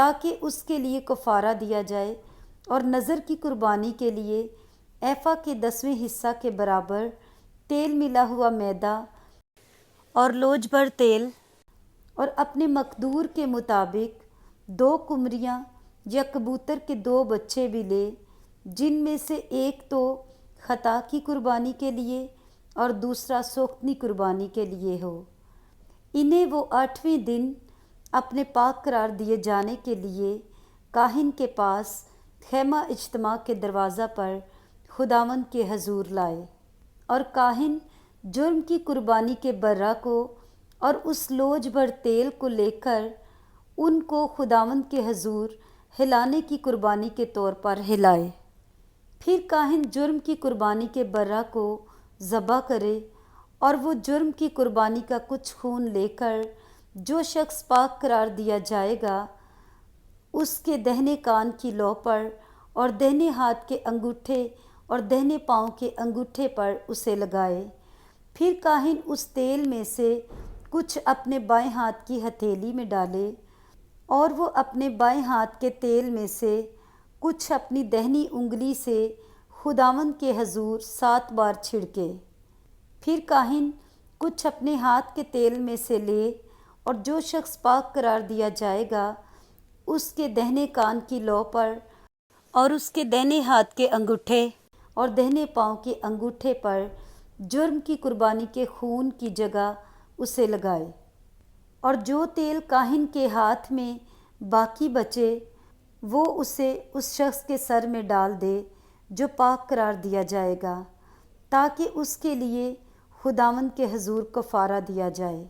تاکہ اس کے لیے کفارہ دیا جائے، اور نذر کی قربانی کے لیے ایفا کے 10ویں حصہ کے برابر تیل ملا ہوا میدا اور لوج بھر تیل، اور اپنے مقدور کے مطابق 2 قمریاں یا کبوتر کے 2 بچے بھی لے، جن میں سے ایک تو خطا کی قربانی کے لیے اور دوسرا سوختنی قربانی کے لیے ہو۔ انہیں وہ 8ویں دن اپنے پاک قرار دیے جانے کے لیے کاہن کے پاس خیمہ اجتماع کے دروازہ پر خداوند کے حضور لائے، اور کاہن جرم کی قربانی کے برہ کو اور اس لوج بھر تیل کو لے کر ان کو خداوند کے حضور ہلانے کی قربانی کے طور پر ہلائے۔ پھر کاہن جرم کی قربانی کے برہ کو ذبح کرے، اور وہ جرم کی قربانی کا کچھ خون لے کر جو شخص پاک قرار دیا جائے گا اس کے دہنے کان کی لو پر اور دہنے ہاتھ کے انگوٹھے اور دہنے پاؤں کے انگوٹھے پر اسے لگائے۔ پھر کاہن اس تیل میں سے کچھ اپنے بائیں ہاتھ کی ہتھیلی میں ڈالے، اور وہ اپنے بائیں ہاتھ کے تیل میں سے کچھ اپنی دہنی انگلی سے خداوند کے حضور 7 بار چھڑکے۔ پھر کاہن کچھ اپنے ہاتھ کے تیل میں سے لے، اور جو شخص پاک قرار دیا جائے گا اس کے دہنے کان کی لو پر اور اس کے دہنے ہاتھ کے انگوٹھے اور دہنے پاؤں کے انگوٹھے پر جرم کی قربانی کے خون کی جگہ اسے لگائے، اور جو تیل کاہن کے ہاتھ میں باقی بچے وہ اسے اس شخص کے سر میں ڈال دے جو پاک قرار دیا جائے گا، تاکہ اس کے لیے خداوند کے حضور کفارہ دیا جائے۔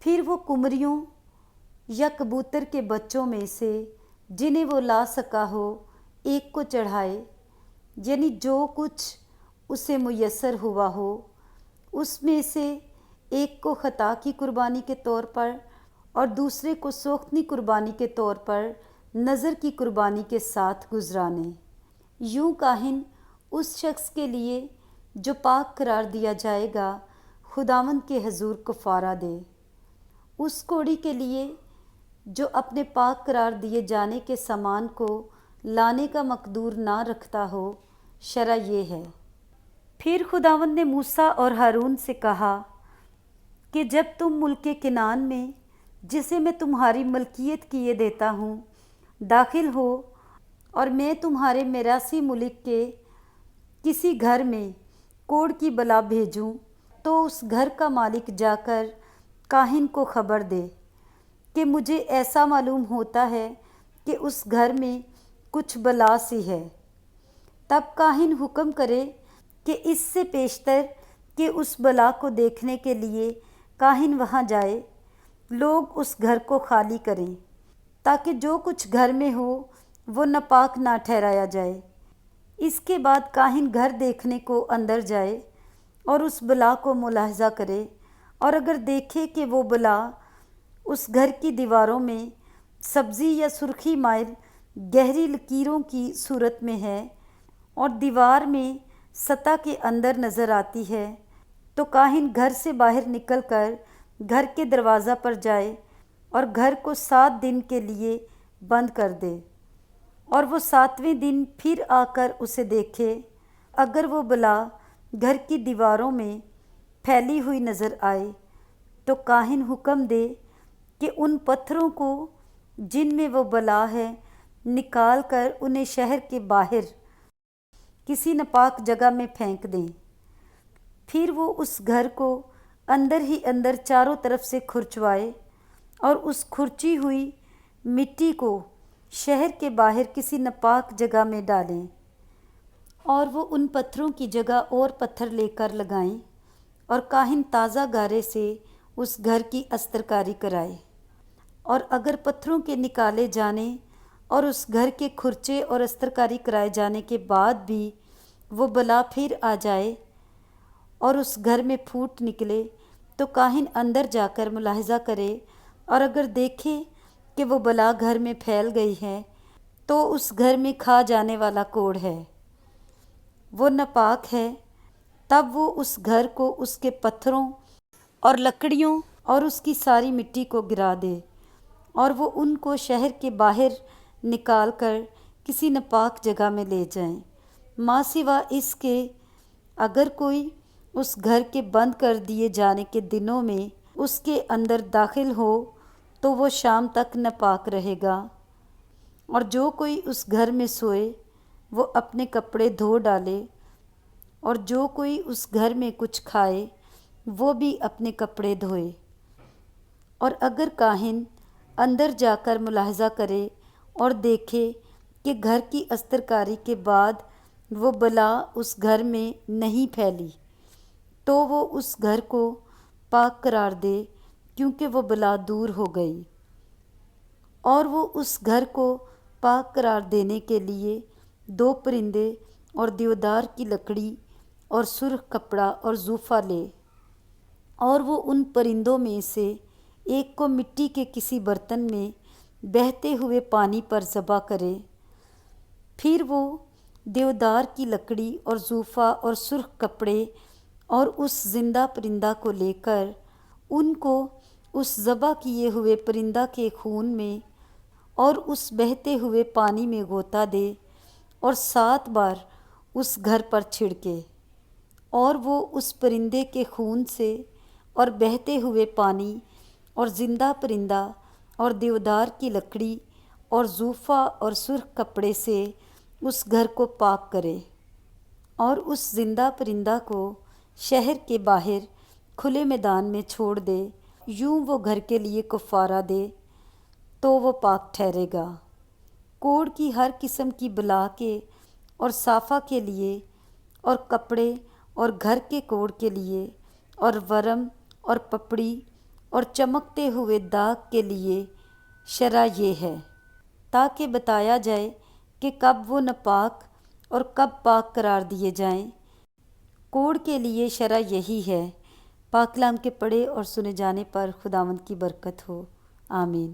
پھر وہ قمریوں یا کبوتر کے بچوں میں سے جنہیں وہ لا سکا ہو ایک کو چڑھائے، یعنی جو کچھ اسے میسر ہوا ہو اس میں سے ایک کو خطا کی قربانی کے طور پر اور دوسرے کو سوختنی قربانی کے طور پر نذر کی قربانی کے ساتھ گزرانے۔ یوں کاہن اس شخص کے لیے جو پاک قرار دیا جائے گا خداوند کے حضور کفارہ دے۔ اس کوڑی کے لیے جو اپنے پاک قرار دیے جانے کے سامان کو لانے کا مقدور نہ رکھتا ہو، شرع یہ ہے۔ پھر خداوند نے موسیٰ اور ہارون سے کہا کہ جب تم ملک کنعان میں جسے میں تمہاری ملکیت کیے دیتا ہوں داخل ہو، اور میں تمہارے میراثی ملک کے کسی گھر میں کوڑ کی بلا بھیجوں، تو اس گھر کا مالک جا کر کاہن کو خبر دے کہ مجھے ایسا معلوم ہوتا ہے کہ اس گھر میں کچھ بلا سی ہے۔ تب کاہن حکم کرے کہ اس سے پیشتر کہ اس بلا کو دیکھنے کے لیے کاہن وہاں جائے، لوگ اس گھر کو خالی کریں، تاکہ جو کچھ گھر میں ہو وہ ناپاک نہ ٹھہرایا جائے۔ اس کے بعد کاہن گھر دیکھنے کو اندر جائے اور اس بلا کو ملاحظہ کرے، اور اگر دیکھے کہ وہ بلا اس گھر کی دیواروں میں سبزی یا سرخی مائل گہری لکیروں کی صورت میں ہے اور دیوار میں سطح کے اندر نظر آتی ہے، تو کاہن گھر سے باہر نکل کر گھر کے دروازہ پر جائے اور گھر کو 7 دن کے لیے بند کر دے، اور وہ 7ویں دن پھر آ کر اسے دیکھے۔ اگر وہ بلا گھر کی دیواروں میں پھیلی ہوئی نظر آئے تو کاہن حکم دے کہ ان پتھروں کو جن میں وہ بلا ہے نکال کر انہیں شہر کے باہر کسی ناپاک جگہ میں پھینک دیں۔ پھر وہ اس گھر کو اندر ہی اندر چاروں طرف سے کھرچوائے، اور اس کھرچی ہوئی مٹی کو شہر کے باہر کسی ناپاک جگہ میں ڈالیں، اور وہ ان پتھروں کی جگہ اور پتھر لے کر لگائیں، اور کاہن تازہ گارے سے اس گھر کی استرکاری کرائے۔ اور اگر پتھروں کے نکالے جانے اور اس گھر کے کھرچے اور استرکاری کرائے جانے کے بعد بھی وہ بلا پھر آ جائے اور اس گھر میں پھوٹ نکلے، تو کاہن اندر جا کر ملاحظہ کرے، اور اگر دیکھے کہ وہ بلا گھر میں پھیل گئی ہے تو اس گھر میں کھا جانے والا کوڑ ہے، وہ ناپاک ہے، تب وہ اس گھر کو اس کے پتھروں اور لکڑیوں اور اس کی ساری مٹی کو گرا دے، اور وہ ان کو شہر کے باہر نکال کر کسی ناپاک جگہ میں لے جائیں، ماں سوا اس کے اگر کوئی اس گھر کے بند کر دیے جانے کے دنوں میں اس کے اندر داخل ہو تو وہ شام تک ناپاک رہے گا، اور جو کوئی اس گھر میں سوئے وہ اپنے کپڑے دھو ڈالے، اور جو کوئی اس گھر میں کچھ کھائے وہ بھی اپنے کپڑے دھوئے۔ اور اگر کاہن اندر جا کر ملاحظہ کرے اور دیکھے کہ گھر کی استرکاری کے بعد وہ بلا اس گھر میں نہیں پھیلی تو وہ اس گھر کو پاک قرار دے، کیونکہ وہ بلا دور ہو گئی۔ اور وہ اس گھر کو پاک قرار دینے کے لیے 2 پرندے اور دیودار کی لکڑی اور سرخ کپڑا اور زوفہ لے، اور وہ ان پرندوں میں سے ایک کو مٹی کے کسی برتن میں بہتے ہوئے پانی پر ذبح کرے۔ پھر وہ دیودار کی لکڑی اور زوفہ اور سرخ کپڑے اور اس زندہ پرندہ کو لے کر ان کو اس ذبح کیے ہوئے پرندہ کے خون میں اور اس بہتے ہوئے پانی میں غوطہ دے اور 7 بار اس گھر پر چھڑکے، اور وہ اس پرندے کے خون سے اور بہتے ہوئے پانی اور زندہ پرندہ اور دیودار کی لکڑی اور زوفہ اور سرخ کپڑے سے اس گھر کو پاک کرے، اور اس زندہ پرندہ کو شہر کے باہر کھلے میدان میں چھوڑ دے، یوں وہ گھر کے لیے کفارہ دے تو وہ پاک ٹھہرے گا۔ کوڑ کی ہر قسم کی بلا کے اور صافہ کے لیے اور کپڑے اور گھر کے کوڑ کے لیے اور ورم اور پپڑی اور چمکتے ہوئے داغ کے لیے شرع یہ ہے، تاکہ بتایا جائے کہ کب وہ ناپاک اور کب پاک قرار دیے جائیں۔ کوڑ کے لیے شرع یہی ہے۔ پاک کلام کے پڑھے اور سنے جانے پر خداوند کی برکت ہو، آمین۔